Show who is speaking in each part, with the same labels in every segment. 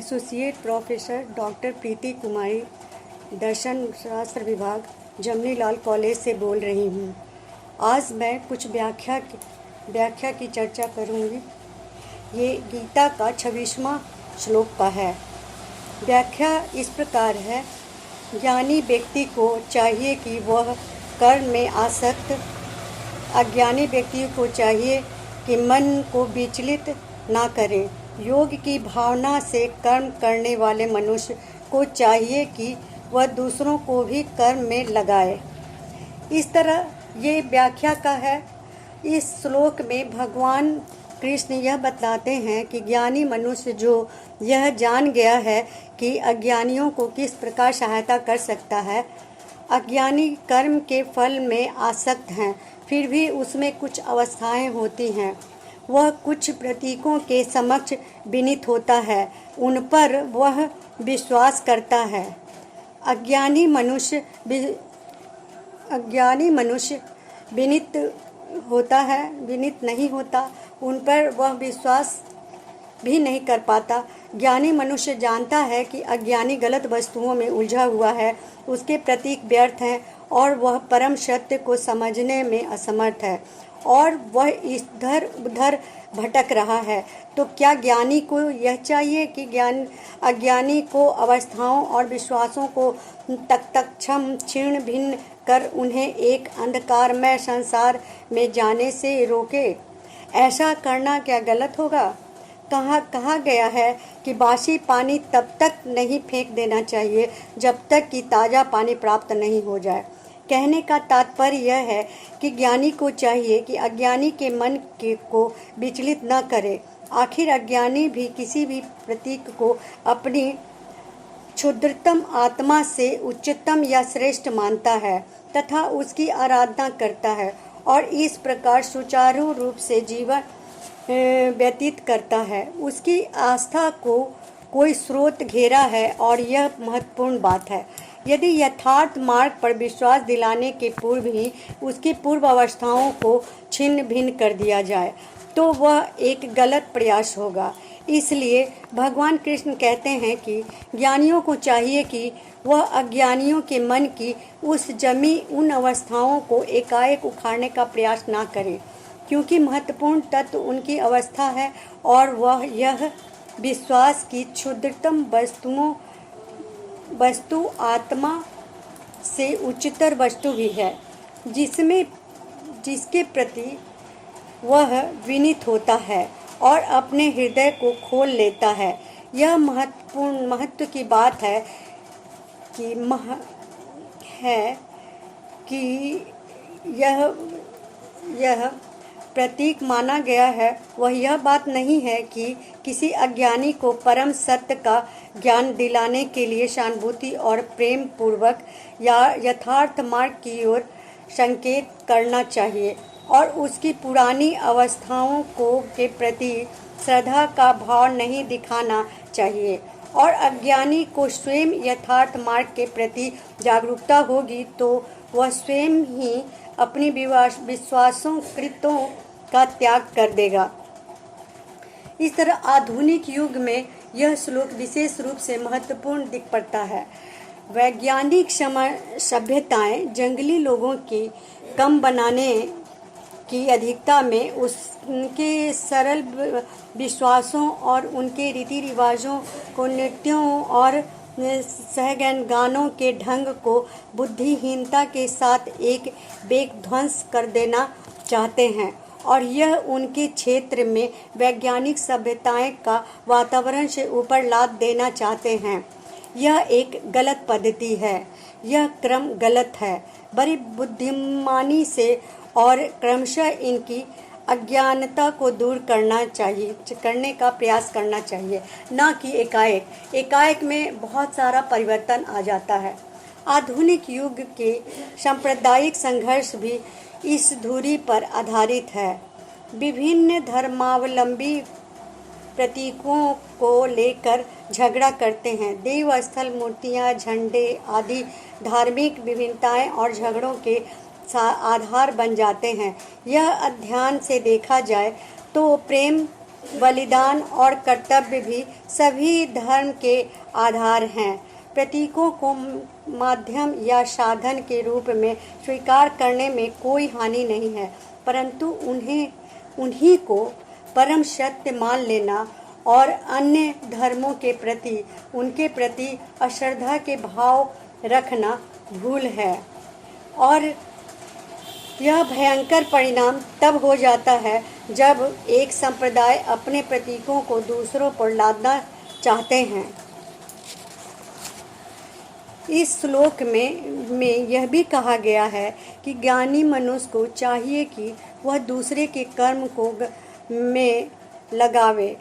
Speaker 1: Associate professor doctor प्रीति कुमारी, दर्शन शास्त्र विभाग, जमनीलाल college से बोल रही हूँ। आज मैं कुछ व्याख्या की चर्चा करूँगी। ये गीता का 26वां श्लोक का है। व्याख्या इस प्रकार है, ज्ञानी व्यक्ति को चाहिए कि वह कर्म में आसक्त, अज्ञानी व्यक्ति को चाहिए कि मन को विचलित ना करे। योग की भावना से कर्म करने वाले मनुष्य को चाहिए कि वह दूसरों को भी कर्म में लगाए। इस तरह ये व्याख्या का है। इस श्लोक में भगवान कृष्ण यह बताते हैं कि ज्ञानी मनुष्य जो यह जान गया है कि अज्ञानियों को किस प्रकार सहायता कर सकता है। अज्ञानी कर्म के फल में आसक्त हैं, फिर भी उसमें कुछ अवस्थाएं होती हैं। वह कुछ प्रतीकों के समक्ष विनीत होता है, उन पर वह विश्वास करता है। अज्ञानी मनुष्य विनीत होता है, विनीत नहीं होता, उन पर वह विश्वास भी नहीं कर पाता। ज्ञानी मनुष्य जानता है कि अज्ञानी गलत वस्तुओं में उलझा हुआ है, उसके प्रतीक व्यर्थ हैं और वह परम सत्य को समझने में असमर्थ है और वह इधर उधर भटक रहा है। तो क्या ज्ञानी को यह चाहिए कि अज्ञानी को अवस्थाओं और विश्वासों को तत्क्षण छिन्न भिन्न कर उन्हें एक अंधकारमय संसार में जाने से रोके? ऐसा करना क्या गलत होगा? कहा गया है कि बासी पानी तब तक नहीं फेंक देना चाहिए जब तक कि ताज़ा पानी प्राप्त नहीं हो जाए। कहने का तात्पर्य यह है कि ज्ञानी को चाहिए कि अज्ञानी के मन को विचलित न करे। आखिर अज्ञानी भी किसी भी प्रतीक को अपनी क्षुद्रतम आत्मा से उच्चतम या श्रेष्ठ मानता है तथा उसकी आराधना करता है और इस प्रकार सुचारू रूप से जीवन व्यतीत करता है। उसकी आस्था को कोई स्रोत घेरा है और यह महत्वपूर्ण बात है। यदि यथार्थ मार्ग पर विश्वास दिलाने के पूर्व ही उसकी पूर्व अवस्थाओं को छिन्न भिन्न कर दिया जाए तो वह एक गलत प्रयास होगा। इसलिए भगवान कृष्ण कहते हैं कि ज्ञानियों को चाहिए कि वह अज्ञानियों के मन की उस जमी उन अवस्थाओं को एकाएक उखाड़ने का प्रयास ना करें, क्योंकि महत्वपूर्ण तत्व उनकी अवस्था है और वह यह विश्वास की क्षुद्रतम वस्तु आत्मा से उच्चतर वस्तु भी है, जिसके प्रति वह विनीत होता है और अपने हृदय को खोल लेता है। यह महत्व की बात है कि यह प्रतीक माना गया है। वह यह बात नहीं है कि किसी अज्ञानी को परम सत्य का ज्ञान दिलाने के लिए सहानुभूति और प्रेम पूर्वक या यथार्थ मार्ग की ओर संकेत करना चाहिए और उसकी पुरानी अवस्थाओं के प्रति श्रद्धा का भाव नहीं दिखाना चाहिए। और अज्ञानी को स्वयं यथार्थ मार्ग के प्रति जागरूकता होगी तो वह स्वयं ही अपनी विश्वासों कृतों का त्याग कर देगा। इस तरह आधुनिक युग में यह श्लोक विशेष रूप से महत्वपूर्ण दिख पड़ता है। वैज्ञानिक सभ्यताएं जंगली लोगों की कम बनाने की अधिकता में उनके सरल विश्वासों और उनके रीति रिवाजों को, नृत्यों और सहगानों के ढंग को बुद्धिहीनता के साथ एक बेग ध्वंस कर देना चाहते हैं और यह उनके क्षेत्र में वैज्ञानिक सभ्यताएं का वातावरण से ऊपर लाद देना चाहते हैं। यह एक गलत पद्धति है। यह क्रम गलत है। बड़ी बुद्धिमानी से और क्रमशः इनकी अज्ञानता को दूर करने का प्रयास करना चाहिए, न कि एकाएक में बहुत सारा परिवर्तन आ जाता है। आधुनिक युग के सांप्रदायिक संघर्ष भी इस धुरी पर आधारित है। विभिन्न धर्मावलंबी प्रतीकों को लेकर झगड़ा करते हैं। देवस्थल, मूर्तियां, झंडे आदि धार्मिक विभिन्नताएं और झगड़ों के आधार बन जाते हैं। यह अध्ययन से देखा जाए तो प्रेम बलिदान और कर्तव्य भी सभी धर्म के आधार हैं। प्रतीकों को माध्यम या साधन के रूप में स्वीकार करने में कोई हानि नहीं है, परंतु उन्हीं को परम सत्य मान लेना और अन्य धर्मों के प्रति उनके प्रति अश्रद्धा के भाव रखना भूल है। और यह भयंकर परिणाम तब हो जाता है जब एक संप्रदाय अपने प्रतीकों को दूसरों पर लादना चाहते हैं। इस श्लोक में यह भी कहा गया है कि ज्ञानी मनुष्य को चाहिए कि वह दूसरे के कर्म को में लगावे,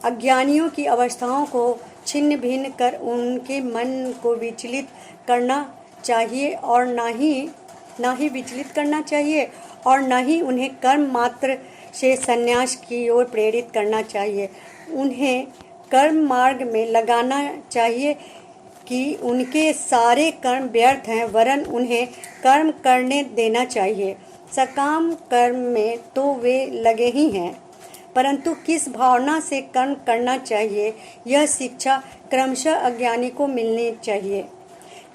Speaker 1: अज्ञानियों की अवस्थाओं को छिन्न भिन्न कर उनके मन को विचलित करना चाहिए और ना ही विचलित करना चाहिए और न ही उन्हें कर्म मात्र से संन्यास की ओर प्रेरित करना चाहिए। उन्हें कर्म मार्ग में लगाना चाहिए कि उनके सारे कर्म व्यर्थ हैं, वरन उन्हें कर्म करने देना चाहिए। सकाम कर्म में तो वे लगे ही हैं, परंतु किस भावना से कर्म करना चाहिए यह शिक्षा क्रमशः अज्ञानी को मिलनी चाहिए,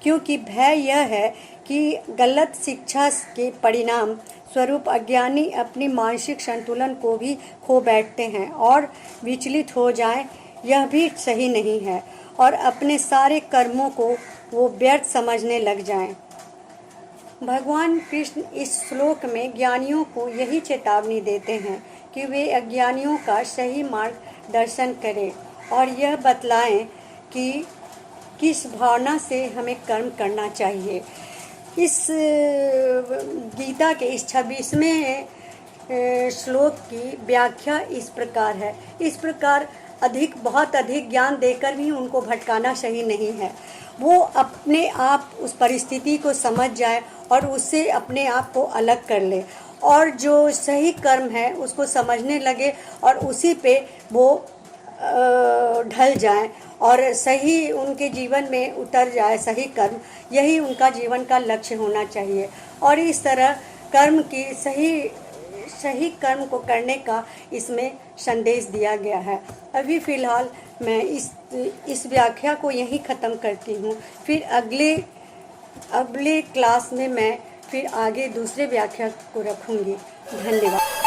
Speaker 1: क्योंकि भय यह है कि गलत शिक्षा के परिणाम स्वरूप अज्ञानी अपनी मानसिक संतुलन को भी खो बैठते हैं और विचलित हो जाएं। यह भी सही नहीं है और अपने सारे कर्मों को वो व्यर्थ समझने लग जाएं। भगवान कृष्ण इस श्लोक में ज्ञानियों को यही चेतावनी देते हैं कि वे अज्ञानियों का सही मार्ग दर्शन करें और यह बतलाएं कि किस भावना से हमें कर्म करना चाहिए। इस गीता के इस 26वें श्लोक की व्याख्या इस प्रकार है। इस प्रकार बहुत अधिक ज्ञान देकर भी उनको भटकाना सही नहीं है। वो अपने आप उस परिस्थिति को समझ जाए और उससे अपने आप को अलग कर ले और जो सही कर्म है उसको समझने लगे और उसी पे वो ढल जाएं और सही उनके जीवन में उतर जाए सही कर्म। यही उनका जीवन का लक्ष्य होना चाहिए और इस तरह कर्म की सही कर्म को करने का इसमें संदेश दिया गया है। अभी फ़िलहाल मैं इस व्याख्या को यहीं ख़त्म करती हूँ। फिर अगले क्लास में मैं फिर आगे दूसरे व्याख्या को रखूँगी। धन्यवाद।